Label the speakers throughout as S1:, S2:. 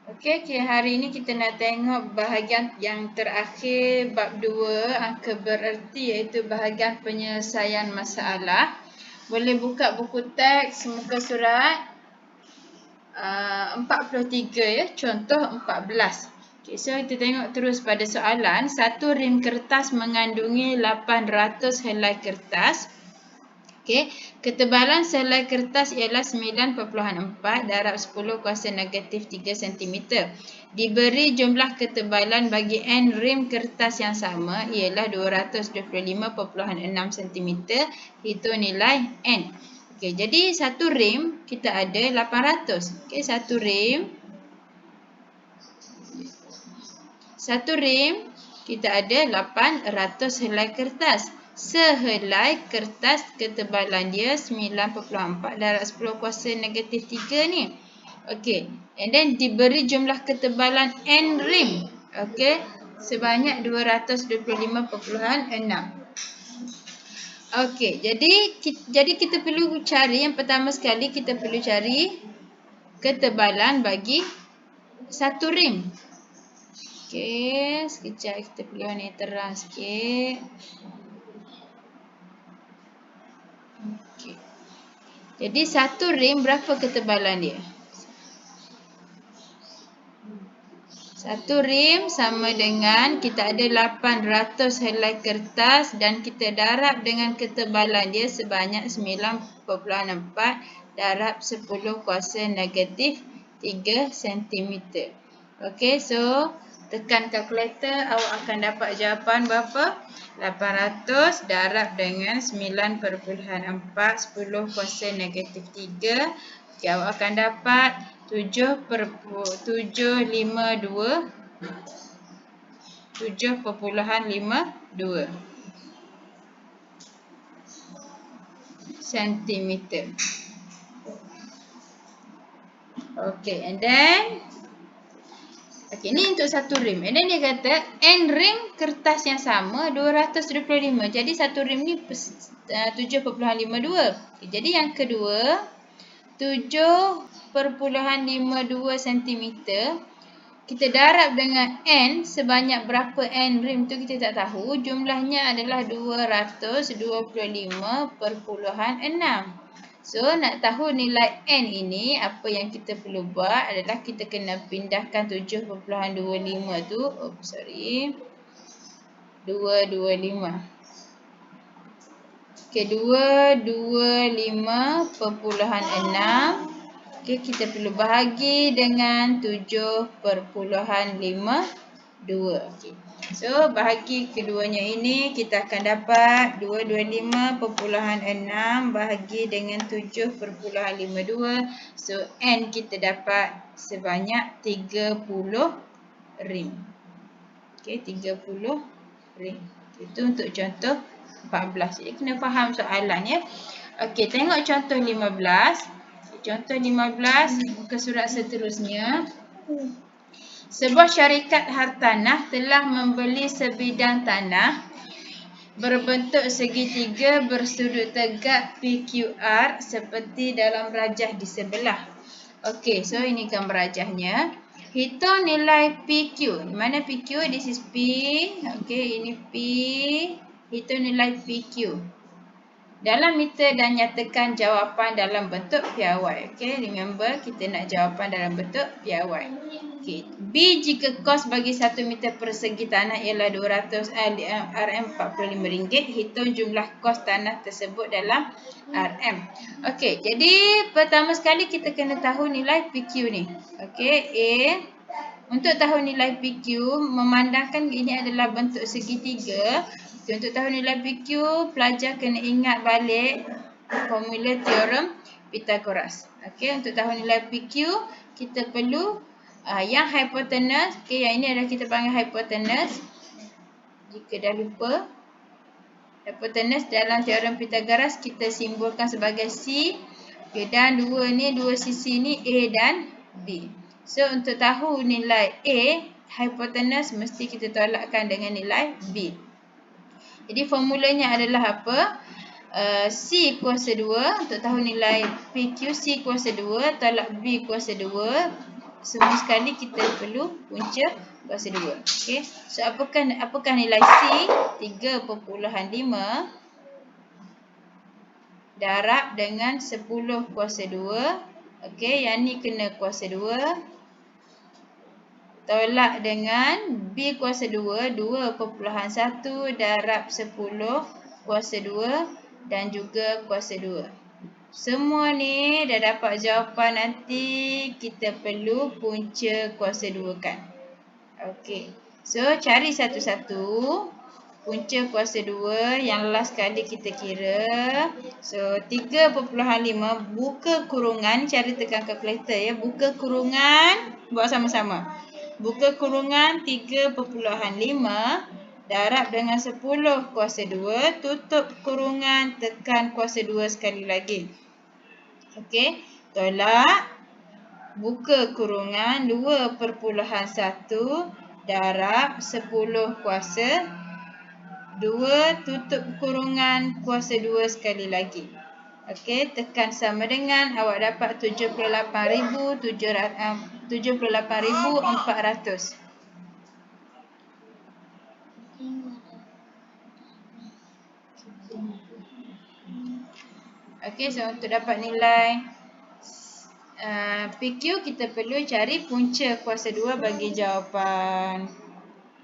S1: Okey, hari ini kita nak tengok bahagian yang terakhir bab 2 angka bererti, iaitu bahagian penyelesaian masalah. Boleh buka buku teks muka surat 43 ya, contoh 14. Okay, so kita tengok terus pada soalan. Satu rim kertas mengandungi 800 helai kertas. Okey, ketebalan sehelai kertas ialah 9.4 darab 10 kuasa negatif 3 cm. Diberi jumlah ketebalan bagi n rim kertas yang sama ialah 225.6 cm. Hitung nilai n. Okey, jadi satu rim kita ada 800. Okey, satu rim kita ada 800 helai kertas. Sehelai kertas ketebalan dia 9.4 darab 10 kuasa negatif 3 ni. Okey, and then diberi jumlah ketebalan n rim. Okey, sebanyak 225.6. Okey, jadi kita perlu cari, yang pertama sekali kita perlu cari ketebalan bagi satu rim. Okey, sekejap kita perlu warna terang sikit. Okey. Jadi satu rim berapa ketebalan dia? Satu rim sama dengan kita ada 800 helai kertas dan kita darab dengan ketebalan dia sebanyak 9.4 darab 10 kuasa negatif 3 cm. Okey, so tekan kalkulator, awak akan dapat jawapan berapa? 800 darab dengan 9.4 10 kuasa negatif 3. Okey, awak akan dapat 7.52 cm. Okey, and then ni untuk satu rim. And then dia kata n rim kertas yang sama 225. Jadi satu rim ni 7.52. Okay, jadi yang kedua 7.52 cm. Kita darab dengan n, sebanyak berapa n rim tu kita tak tahu. Jumlahnya adalah 225.6. So, nak tahu nilai n ini, apa yang kita perlu buat adalah kita kena pindahkan 7.25 tu. 225. Okey, 225.6. Okey, kita perlu bahagi dengan 7.52. Okey. So, bahagi keduanya ini kita akan dapat 225.6 bahagi dengan 7.52. So, n kita dapat sebanyak 30 rim. Okey, 30 rim. Itu untuk contoh 14. Jadi kena faham soalan ya. Okey, tengok contoh 15. Contoh 15 muka surat seterusnya. Sebuah syarikat hartanah telah membeli sebidang tanah berbentuk segitiga bersudut tegak PQR seperti dalam rajah di sebelah. Okey, so ini gambar rajahnya. Hitung nilai PQ. Di mana PQ? This is P. Okey, ini P. Hitung nilai PQ dalam meter dan nyatakan jawapan dalam bentuk piawai. Okey, remember kita nak jawapan dalam bentuk piawai. Okey, B jika kos bagi 1 meter persegi tanah ialah 200 RM45. Hitung jumlah kos tanah tersebut dalam RM. Okey, jadi pertama sekali kita kena tahu nilai PQ ni. Okey, A. Untuk tahu nilai PQ, memandangkan ini adalah bentuk segitiga. Untuk tahu nilai PQ, pelajar kena ingat balik formula teorem Pythagoras. Okey, untuk tahu nilai PQ, kita perlu yang hypotenuse. Okey, yang ini adalah kita panggil hypotenuse. Jika dah lupa, hypotenuse dalam teorem Pythagoras kita simbolkan sebagai C. Okey, dan dua sisi ni A dan B. So, untuk tahu nilai A, hypotenuse mesti kita tolakkan dengan nilai B. Jadi formulanya adalah apa? C kuasa 2. Untuk tahu nilai PQ, C kuasa 2 tolak B kuasa 2. semua sekali kita perlu punca kuasa 2. Okey. So apakah nilai C? 3.5 darab dengan 10 kuasa 2. Okey, yang ni kena kuasa 2. Tolak dengan B kuasa 2, 2.1 darab 10 kuasa 2 dan juga kuasa 2. Semua ni dah dapat jawapan, nanti kita perlu punca kuasa 2 kan. Okey. So, cari satu-satu. Punca kuasa 2 yang last kali kita kira. So, 3.5 buka kurungan. Cara tekan kalkulator ya. Buka kurungan. Buat sama-sama. Buka kurungan 3.5 darab dengan 10 kuasa 2. Tutup kurungan, tekan kuasa 2 sekali lagi. Okey. Tolak. Buka kurungan 2.1 darab 10 kuasa 2. Tutup kurungan kuasa 2 sekali lagi. Okey, tekan sama dengan awak dapat 78,400. Okey, so untuk dapat nilai PQ kita perlu cari punca kuasa 2 bagi jawapan.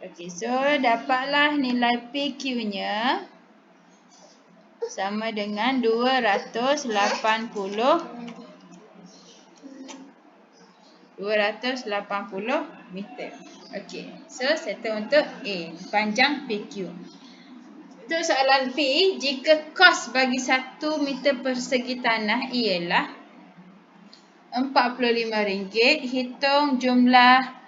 S1: Okey, so dapatlah nilai PQ-nya sama dengan 280 meter. Okey, so settle untuk A, panjang PQ. Untuk soalan B, jika kos bagi 1 meter persegi tanah ialah RM45, hitung jumlah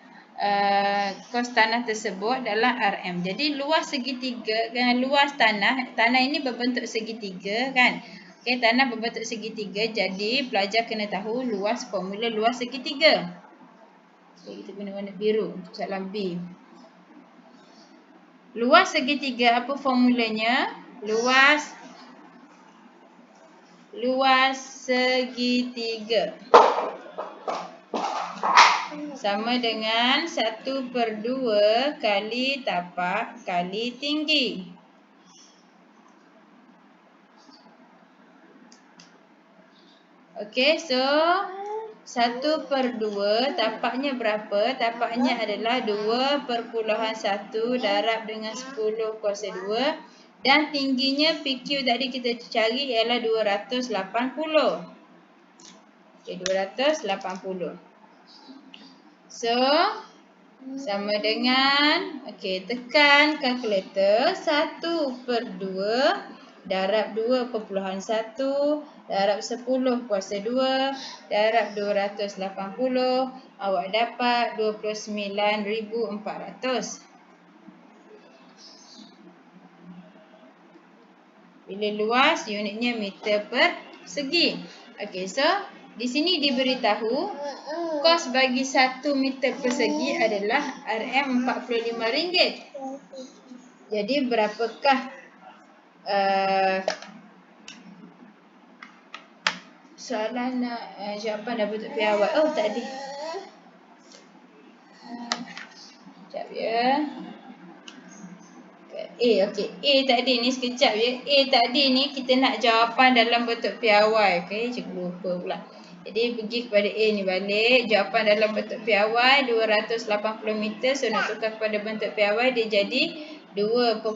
S1: kos tanah tersebut dalam RM. Jadi luas segitiga, luas tanah ini berbentuk segitiga kan. Okey, tanah berbentuk segitiga, jadi pelajar kena tahu formula luas segitiga. Okay, kita guna warna biru untuk soalan B. Luas segitiga apa formulanya? Luas segitiga sama dengan 1/2 kali tapak kali tinggi. Okey, so 1/2 tapaknya berapa? Tapaknya adalah 2.1 darab dengan 10 kuasa 2 dan tingginya PQ tadi kita cari ialah 280. Okey, 280. So, sama dengan, okey, tekan kalkulator 1/2 darab 2.1 darab 10 kuasa 2 darab 280, awak dapat 29,400. Bila luas, unitnya meter persegi. Okey, so di sini diberitahu kos bagi 1 meter persegi adalah RM45. Jadi berapakah soalan jawapan dah bentuk piawai? Oh, tak ada. Sekejap ya. Okey. A tadi ni sekejap ya. A tadi ni kita nak jawapan dalam bentuk piawai. Okey, cikgu lupa pula. Jadi pergi kepada A ni balik. Jawapan dalam bentuk piawai 280 meter. So nak tukar kepada bentuk piawai dia jadi 2.8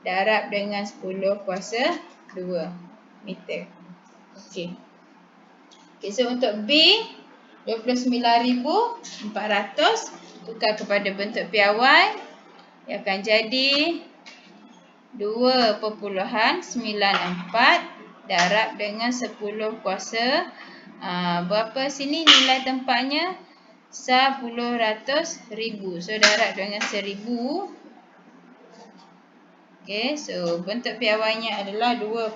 S1: darab dengan 10 kuasa 2 meter. Okey. Okey, so untuk B 29,400 tukar kepada bentuk piawai, ia akan jadi 2.94 darab dengan 10 kuasa berapa sini nilai tempatnya? 10,000. So darab dengan 1000. Okey, so bentuk piawainya adalah 10,000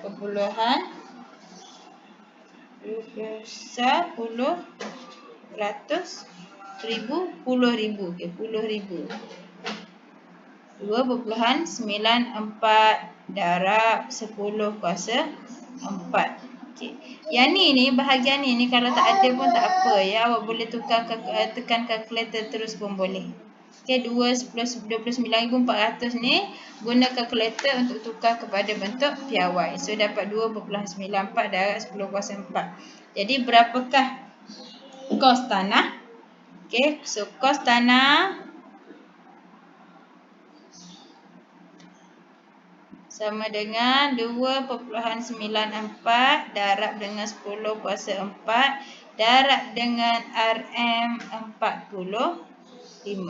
S1: Okey, 10,000. 2.94 darab 10 kuasa 4. Okay. Yang ni bahagian ni kalau tak ada pun tak apa ya. Awak boleh tukar tekan kalkulator terus pun boleh. Okay, 2 plus 29,400 ni guna kalkulator untuk tukar kepada bentuk piawai. So dapat 2.94 darab 10/4. Jadi berapakah kos tanah? Okay, so kos tanah sama dengan 2.94 darab dengan 10/4 darab dengan RM45.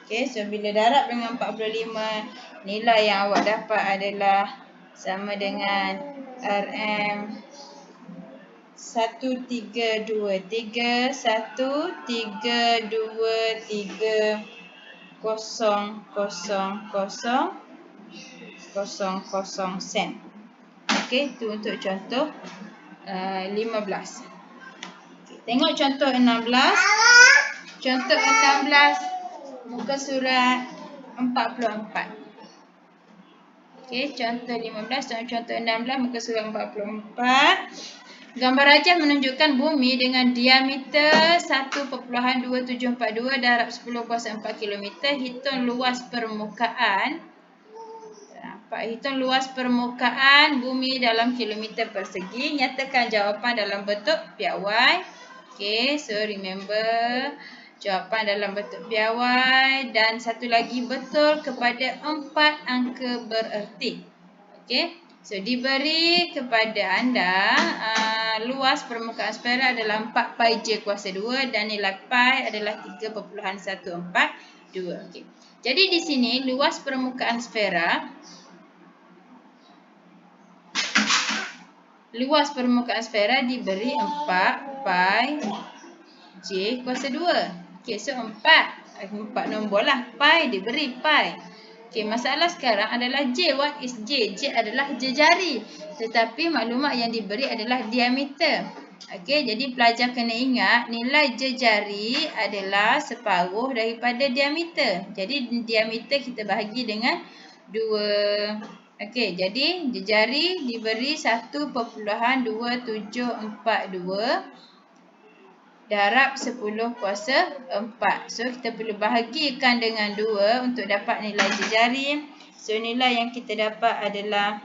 S1: Okey, so bila darab dengan 45, nilai yang awak dapat adalah sama dengan RM 132.313,000 sen. Okey, itu untuk contoh 15. Okay, tengok contoh 16. Contoh 16 muka surat 44. Okey, contoh 15 dan contoh 16 muka surat 44. Gambar rajah menunjukkan bumi dengan diameter 1.2742 darab 10/4 km. Hitung luas permukaan. Hitung luas permukaan bumi dalam kilometer persegi. Nyatakan jawapan dalam bentuk piawai. Okey, so remember jawapan dalam bentuk piawai dan satu lagi betul kepada 4 angka bererti. Okey, so diberi kepada anda luas permukaan sfera adalah 4 pi j kuasa 2 dan nilai pi adalah 3.142. Okey, jadi di sini luas permukaan sfera diberi 4 pi j kuasa 2. Okey, so 4 nombor lah. Pi diberi pi. Okey, masalah sekarang adalah j. What is j? J adalah jejari. Tetapi maklumat yang diberi adalah diameter. Okey, jadi pelajar kena ingat nilai jejari adalah separuh daripada diameter. Jadi diameter kita bahagi dengan 2. Okey, jadi jejari diberi 1.2742 darab 10/4. So kita perlu bahagikan dengan 2 untuk dapat nilai jejari. So nilai yang kita dapat adalah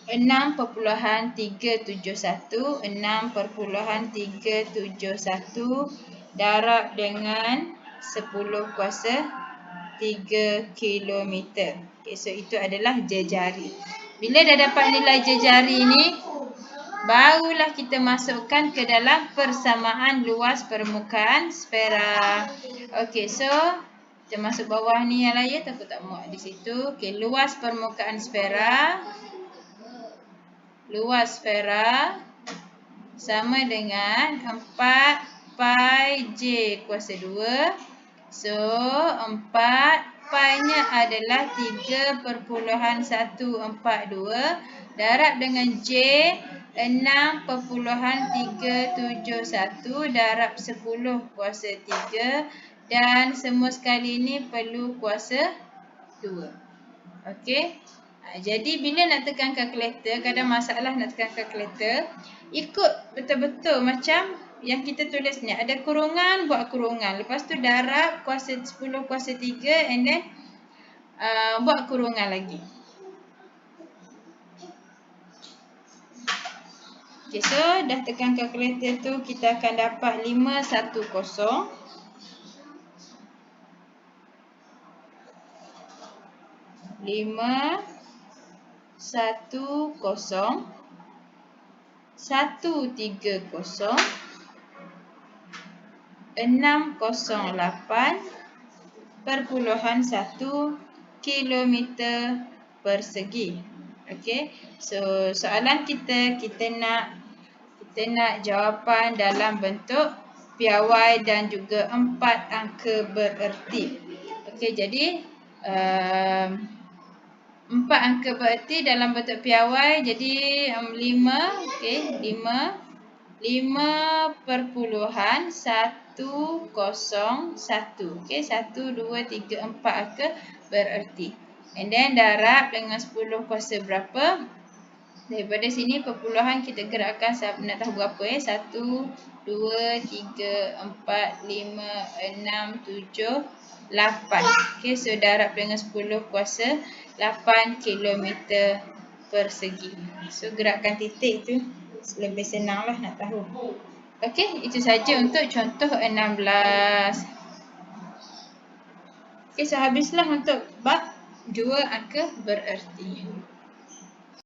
S1: 6.371 darab dengan 10/3 km. Okay, so itu adalah jejari. Bila dah dapat nilai jejari ni, barulah kita masukkan ke dalam persamaan luas permukaan sfera. Okey, so kita masuk bawah ni yang lain, takut tak muat di situ. Okey, luas permukaan sfera. Luas sfera sama dengan 4 pi j kuasa 2. So 4 pi-nya adalah 3.142 darab dengan j 6.371 darab 10/3 dan semua sekali ini perlu kuasa 2. Okey. Jadi bila nak tekan kalkulator, kadang masalah nak tekan kalkulator, ikut betul-betul macam yang kita tulis ni. Ada kurungan, buat kurungan. Lepas tu darab kuasa 10/3 and then buat kurungan lagi. Okay, so dah tekan kalkulator tu, kita akan dapat 510 608.1 kilometer persegi. Okey. So soalan kita nak jawapan dalam bentuk piawai dan juga 4 angka bererti. Okey, jadi 4 angka bererti dalam bentuk piawai, jadi 5, okey, 5.101. Okey, 1, 2, 3, 4 angka bererti. And then darab dengan 10 kuasa berapa? Daripada sini perpuluhan kita gerakkan nak tahu berapa 1, 2, 3, 4, 5, 6, 7, 8. Okey, so darab dengan 10 kuasa 8 km persegi. So gerakkan titik tu lebih senanglah nak tahu. Okey, itu saja untuk contoh 16. Okey, so habislah untuk bab 2 angka bererti.